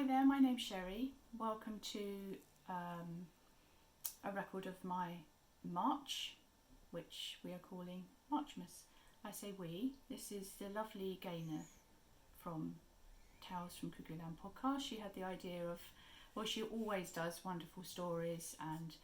there, my name's Sherry. Welcome to a record of my March, which we are calling Marchmas. I say we. This is the lovely Gaynor from Tales from Cuckoo Land podcast. She had the idea of, well, she always does wonderful stories, and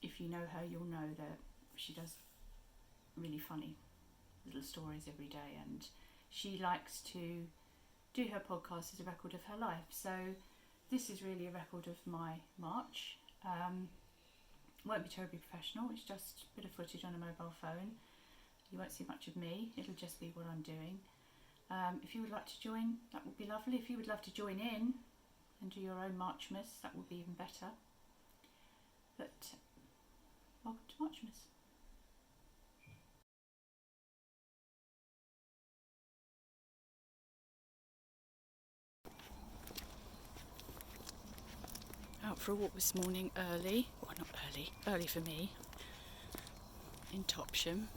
if you know her, you'll know that she does really funny little stories every day, and she likes to do her podcast as a record of her life. So this is really a record of my March. Won't be terribly professional, it's just a bit of footage on a mobile phone. You won't see much of me, it'll just be what I'm doing. If you would like to join, that would be lovely. If you would love to join in and do your own Marchmas, that would be even better. But welcome to Marchmas. Out for a walk this morning early, well not early, early for me, in Topsham.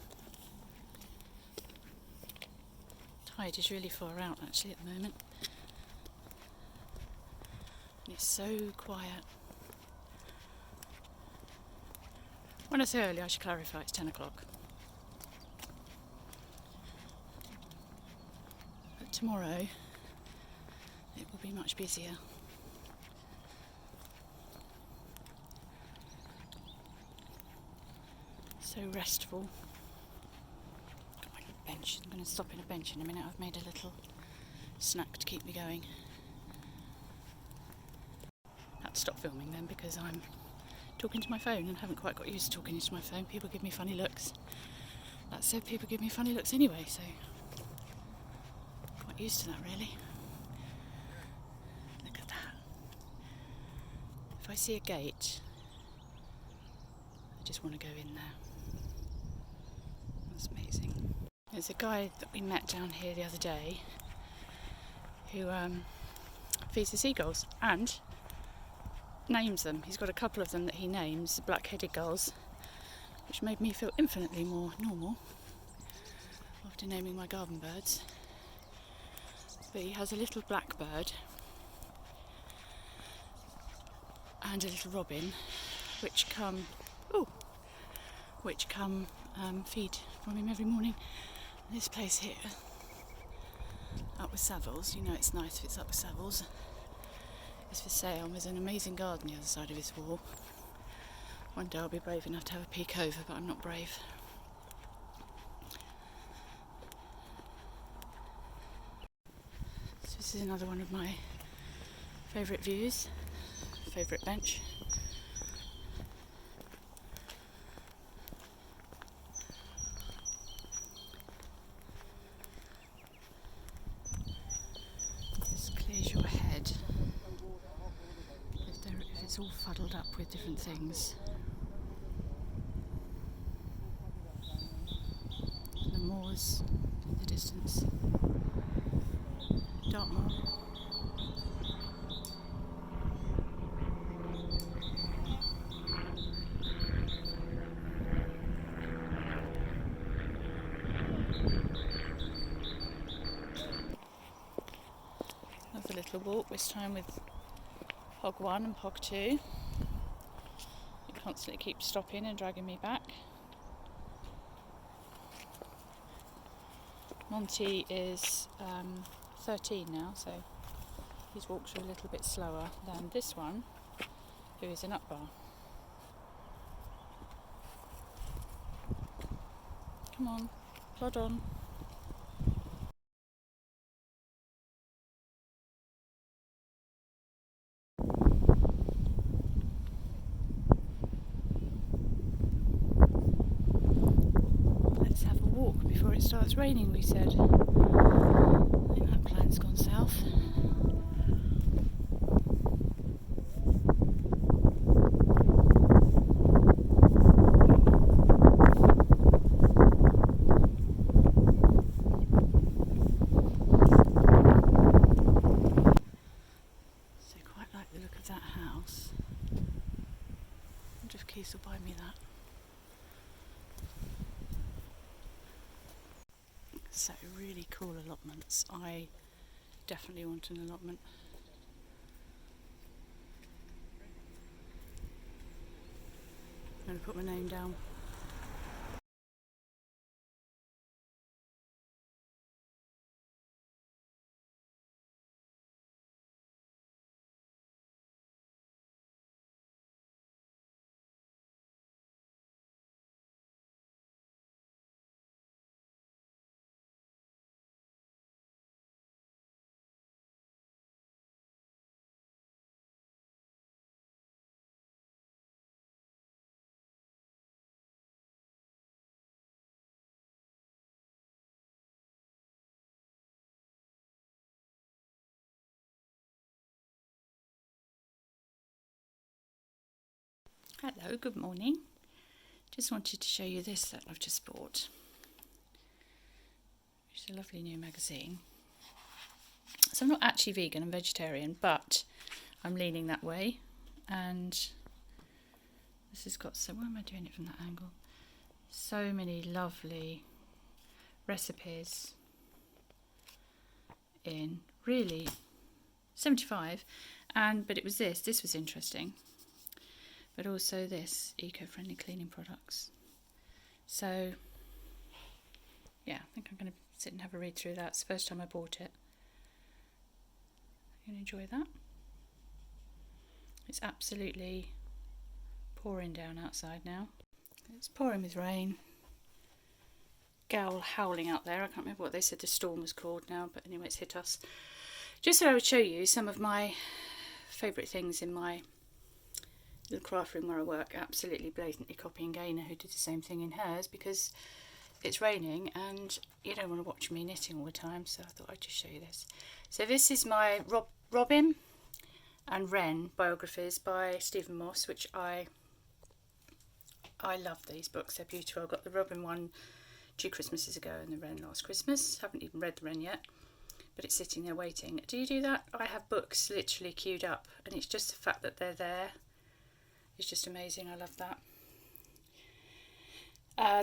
Tide is really far out actually at the moment. And it's so quiet. When I say early, I should clarify it's 10 o'clock. But tomorrow it will be much busier. So restful. Got my bench. I'm going to stop in a bench in a minute. I've made a little snack to keep me going. Had to stop filming then because I'm talking to my phone and haven't quite got used to talking into my phone. People give me funny looks. That said, people give me funny looks anyway, so quite used to that really. Look at that. If I see a gate, I just want to go in there. That's amazing. There's a guy that we met down here the other day who feeds the seagulls and names them. He's got a couple of them that he names, black-headed gulls, which made me feel infinitely more normal after naming my garden birds. But he has a little blackbird and a little robin which come feed from him every morning. This place here, up with Savills, you know it's nice if it's up with Savills, is for sale. There's an amazing garden the other side of his wall. One day I'll be brave enough to have a peek over, but I'm not brave. So this is another one of my favourite views, favourite bench. It's all fuddled up with different things. The moors in the distance. Dartmoor. Another little walk, this time with Hog 1 and Hog 2. He constantly keeps stopping and dragging me back. Monty is 13 now, so his walks are a little bit slower than this one, who is an up bar. Come on, plod on. Before it starts raining, we said. I think that plan's gone south. So quite like the look of that house. I wonder if Keith will buy me that. So really cool allotments. I definitely want an allotment. I'm going to put my name down. Hello, good morning. Just wanted to show you this that I've just bought. It's a lovely new magazine. So I'm not actually vegan, I'm vegetarian, but I'm leaning that way. And this has got, so why am I doing it from that angle? So many lovely recipes in, really, 75. But it was this was interesting. But also this, eco-friendly cleaning products. So, yeah, I think I'm going to sit and have a read through that. It's the first time I bought it. I'm going to enjoy that. It's absolutely pouring down outside now. It's pouring with rain. Gale howling out there. I can't remember what they said the storm was called now, but anyway, it's hit us. Just so I would show you some of my favourite things in my little craft room where I work, absolutely blatantly copying Gaynor, who did the same thing in hers, because it's raining and you don't want to watch me knitting all the time, so I thought I'd just show you this. So this is my Robin and Wren biographies by Stephen Moss, which I love these books, they're beautiful. I got the Robin one 2 Christmases ago and the Wren last Christmas. Haven't even read the Wren yet, but it's sitting there waiting. Do you do that? I have books literally queued up, and it's just the fact that they're there. It's just amazing. I love that.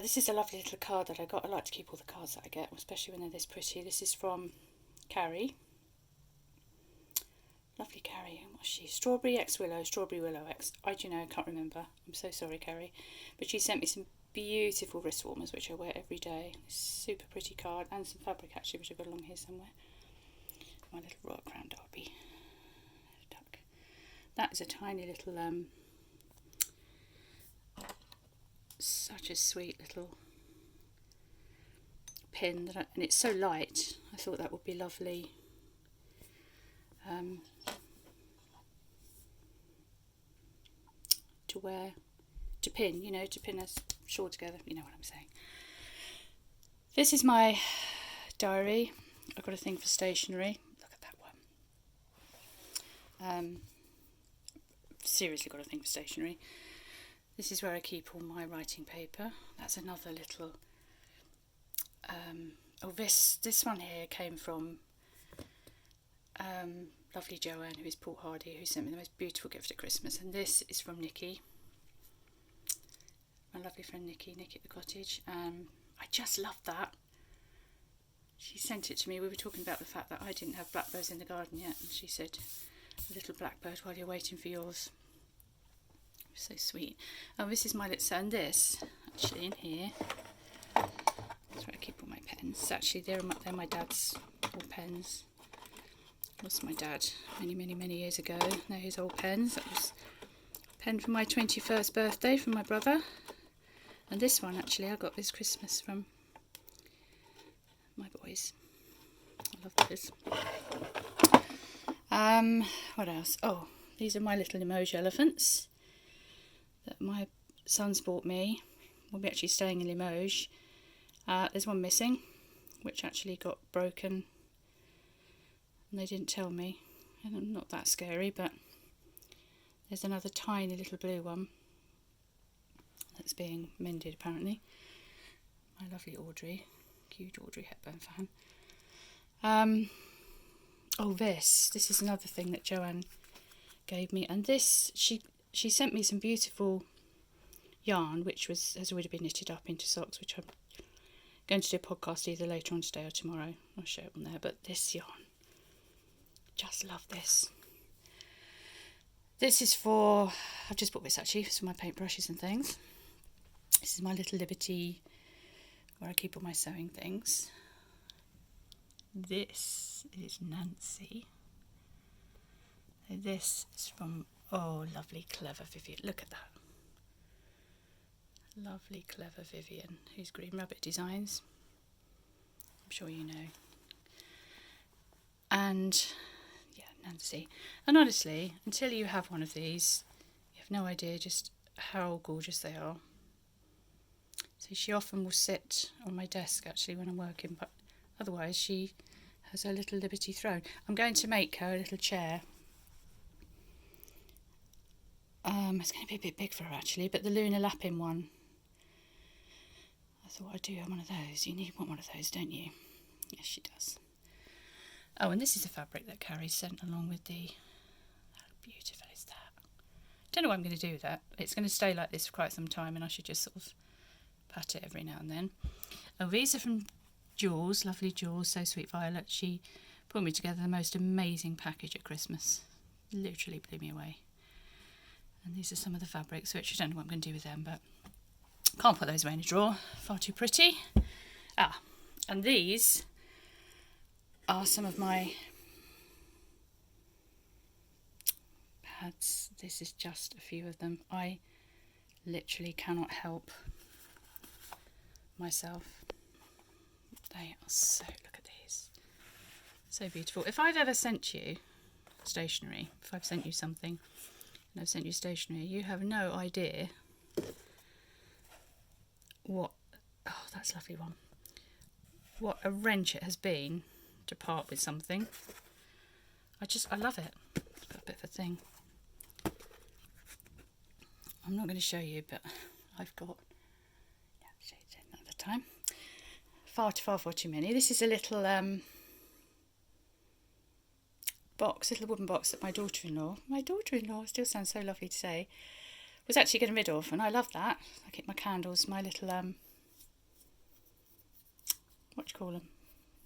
This is a lovely little card that I got. I like to keep all the cards that I get, especially when they're this pretty. This is from Carrie. Lovely Carrie. What's she? Strawberry Willow X. I can't remember. I'm so sorry, Carrie. But she sent me some beautiful wrist warmers, which I wear every day. Super pretty card, and some fabric actually, which I've got along here somewhere. My little Royal Crown Derby duck. That is a tiny little such a sweet little pin and it's so light. I thought that would be lovely to wear, to pin, to pin a shawl together, you know what I'm saying. This is my diary. I've got a thing for stationery. Look at that one. Seriously got a thing for stationery. This is where I keep all my writing paper. That's another little... this one here came from lovely Joanne, who is Port Hardy, who sent me the most beautiful gift at Christmas. And this is from Nikki, my lovely friend Nikki at the cottage. I just love that. She sent it to me. We were talking about the fact that I didn't have blackbirds in the garden yet, and she said, a little blackbird while you're waiting for yours. So sweet. Oh, this is my little son. This actually in here. That's where I keep all my pens. Actually, they're my dad's old pens. Lost my dad many years ago. They're his old pens. That was a pen for my 21st birthday from my brother. And this one actually I got this Christmas from my boys. I love this. What else? Oh, these are my little emoji elephants that my sons bought me. We'll be actually staying in Limoges. There's one missing, which actually got broken, and they didn't tell me. And not that scary, but there's another tiny little blue one that's being mended apparently. My lovely Audrey, huge Audrey Hepburn fan. This is another thing that Joanne gave me, and this she sent me some beautiful yarn which has already been knitted up into socks, which I'm going to do a podcast either later on today or tomorrow. I'll show it on there. But this yarn, just love this. This is for, I've just bought this actually, for my paintbrushes and things. This is my little Liberty where I keep all my sewing things. This is Nancy. This is from, oh, lovely, clever Vivian. Look at that. Lovely, clever Vivian, who's Green Rabbit Designs. I'm sure you know. And, yeah, Nancy. And honestly, until you have one of these, you have no idea just how gorgeous they are. So she often will sit on my desk, actually, when I'm working, but otherwise she has her little Liberty throne. I'm going to make her a little chair. It's going to be a bit big for her, actually, but the lunar lapping one, I thought I'd do one of those. You want one of those, don't you? Yes, she does. Oh, and this is a fabric that Carrie's sent along with the... How beautiful is that? Don't know what I'm going to do with that. It's going to stay like this for quite some time, and I should just sort of pat it every now and then. Oh, these are from Jules, lovely Jules, So Sweet Violet. She put me together the most amazing package at Christmas. Literally blew me away. And these are some of the fabrics, which I don't know what I'm going to do with them, but can't put those away in a drawer. Far too pretty. Ah, and these are some of my pads. This is just a few of them. I literally cannot help myself. They are so, look at these. So beautiful. If I've ever sent you stationery, if I've sent you something, and I've sent you stationery, you have no idea what, oh, that's a lovely one, what a wrench it has been to part with something. I love it. It's got a bit of a thing. I'm not going to show you, but I've got, yeah, I'll show you another time. Far too many. This is a little box, little wooden box that my daughter-in-law still sounds so lovely to say, was actually getting rid of, and I love that. I keep my candles, my little what do you call them?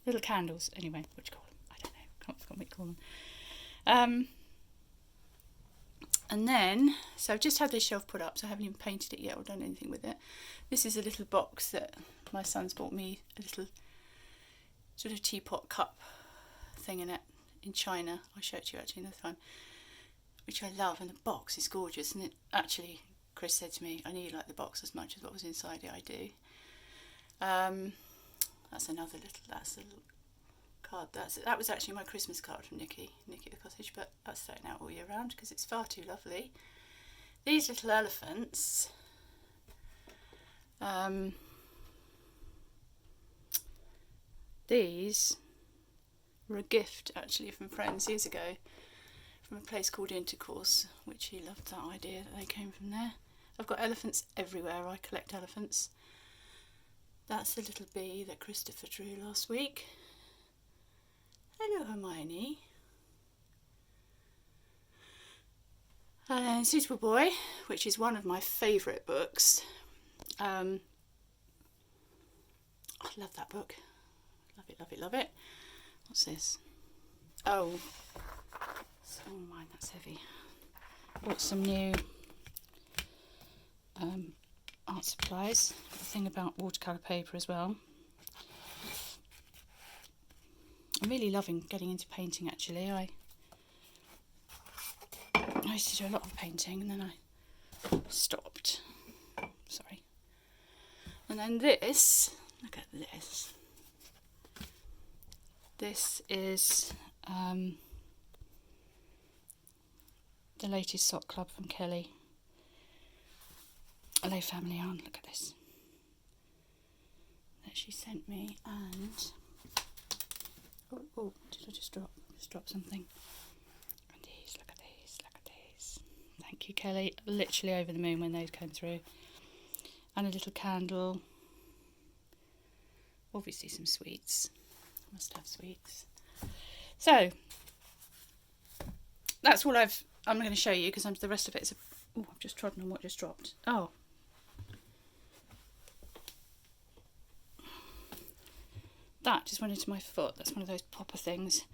Little candles. Anyway, what do you call them? I don't know. Can't forget what you call them. And then, so I've just had this shelf put up, so I haven't even painted it yet or done anything with it. This is a little box that my son's bought me, a little sort of teapot cup thing in it, in China. I'll show it to you actually another time, which I love, and the box is gorgeous. And it actually, Chris said to me, I knew you liked the box as much as what was inside it. I do. That's another little, that's a little card. That was actually my Christmas card from Nikki at the cottage, but that's thrown out all year round because it's far too lovely. These little elephants, these were a gift actually from friends years ago, from a place called Intercourse, which he loved that idea that they came from there. I've got elephants everywhere. I collect elephants. That's the little bee that Christopher drew last week. Hello, Hermione. And Suitable Boy, which is one of my favourite books. I love that book. Love it, love it, love it. What's this? Oh, mine, that's heavy. Bought some new art supplies. The thing about watercolour paper as well. I'm really loving getting into painting actually. I used to do a lot of painting and then I stopped. Sorry. And then this, look at this. This is the latest sock club from Kelly. Hello Family On, look at this. That she sent me, and oh, did I just drop something? And these, look at these, look at these. Thank you, Kelly. Literally over the moon when those came through. And a little candle. Obviously some sweets. Must have sweets. So that's all I'm going to show you, because the rest of it is I've just trodden on what just dropped. Oh, that just went into my foot. That's one of those popper things.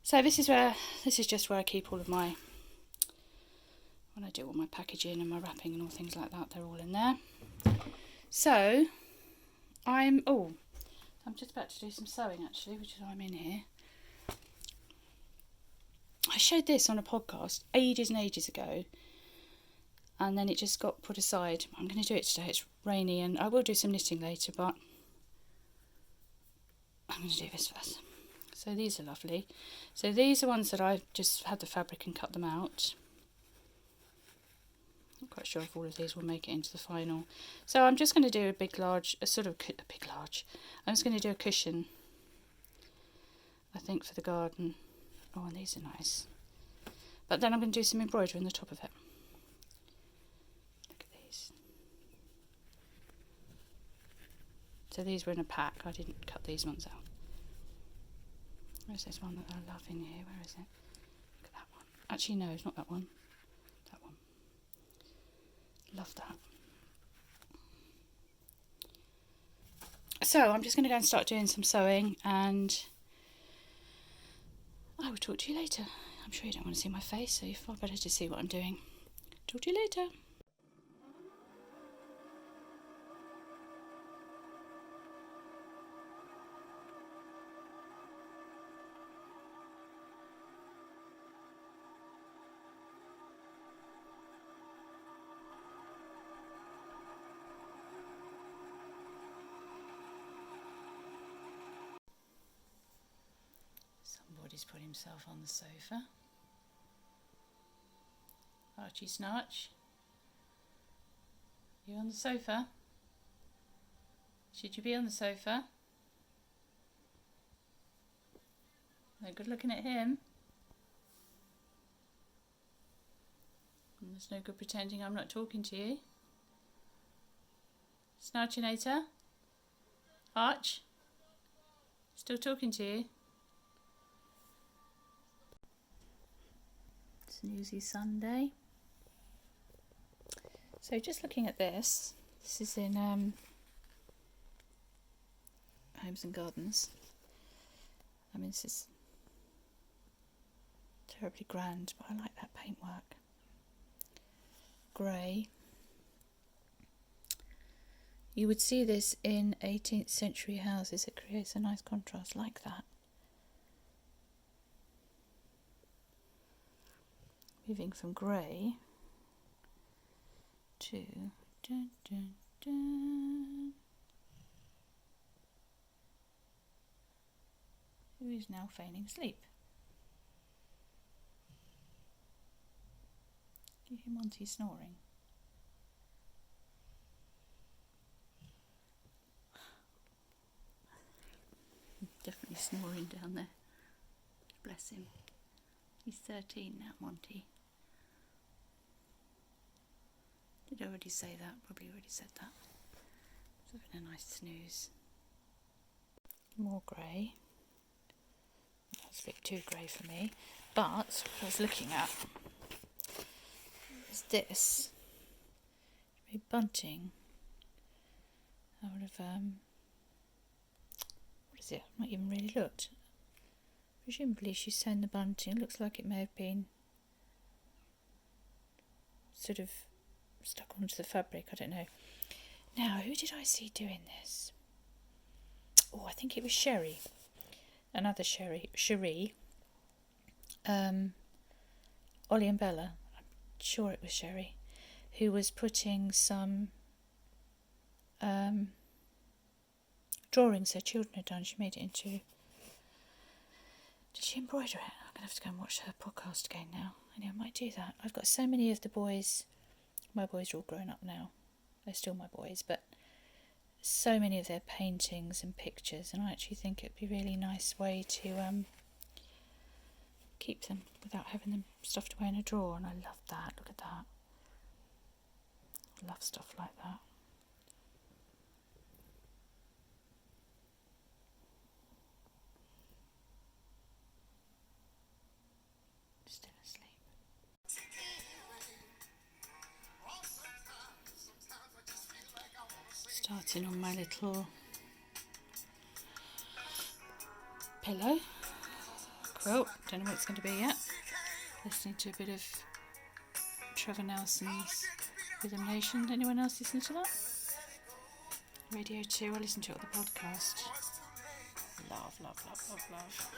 So this is just where I keep all of my when I do all my packaging and my wrapping and all things like that, they're all in there. So I'm just about to do some sewing actually, which is why I'm in here. I showed this on a podcast ages and ages ago, and then it just got put aside. I'm going to do it today. It's rainy, and I will do some knitting later, but I'm going to do this first. So these are lovely. So these are ones that I just had the fabric and cut them out. Not quite sure if all of these will make it into the final. So I'm just going to do I'm just going to do a cushion, I think, for the garden. Oh, and these are nice. But then I'm going to do some embroidery on the top of it. Look at these. So these were in a pack. I didn't cut these ones out. Where's this one that I love in here? Where is it? Look at that one. Actually, no, it's not that one. That one. Love that. So I'm just going to go and start doing some sewing, and I will talk to you later. I'm sure you don't want to see my face, so you're far better to see what I'm doing. Talk to you later. Somebody's put himself on the sofa. Archie Snarch, you on the sofa? Should you be on the sofa? No good looking at him. And there's no good pretending I'm not talking to you. Snarchinator? Arch? Still talking to you? Snoozy Sunday. So just looking at this is in Homes and Gardens. I mean, this is terribly grand, but I like that paintwork. Grey. You would see this in 18th century houses. It creates a nice contrast like that. Moving from grey to dun, dun, dun. Who is now feigning sleep? Do you hear Monty snoring? Definitely snoring down there. Bless him. He's 13 now, Monty. Did I already say that? Probably already said that. He's having a nice snooze. More grey. That's a bit too grey for me. But what I was looking at is this. Made bunting out of what is it? I've not even really looked. Presumably she's sewn the bunting. It looks like it may have been sort of stuck onto the fabric. I don't know. Now, who did I see doing this? Oh, I think it was Sherry. Another Sherry. Ollie and Bella. I'm sure it was Sherry. Who was putting some drawings her children had done. She made it into... Did she embroider it? I'm going to have to go and watch her podcast again now. I might do that. I've got so many of the boys. My boys are all grown up now. They're still my boys, but so many of their paintings and pictures, and I actually think it'd be a really nice way to keep them without having them stuffed away in a drawer. And I love that. Look at that. I love stuff like that. Still asleep. Starting on my little pillow quilt. Don't know what it's going to be yet. Listening to a bit of Trevor Nelson's Rhythm Nation. Anyone else listen to that? Radio 2, I listen to it on the podcast. Love, love, love, love, love.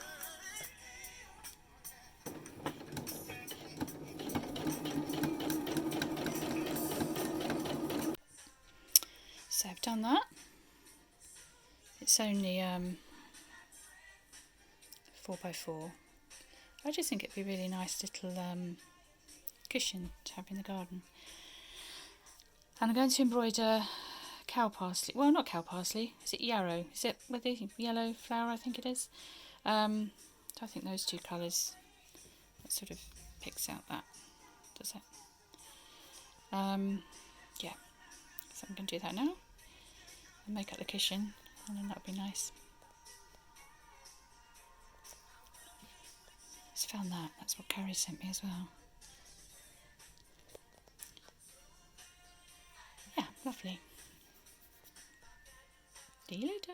So I've done that. It's only 4x4. I just think it'd be a really nice little cushion to have in the garden. And I'm going to embroider cow parsley. Well, not cow parsley. Is it yarrow? Is it with the yellow flower? I think it is. So I think those two colours, that sort of picks out that, does it? Yeah. So I'm going to do that now. And make up the cushion, and then that'll be nice. Just found that. That's what Carrie sent me as well. Yeah, lovely. See you later.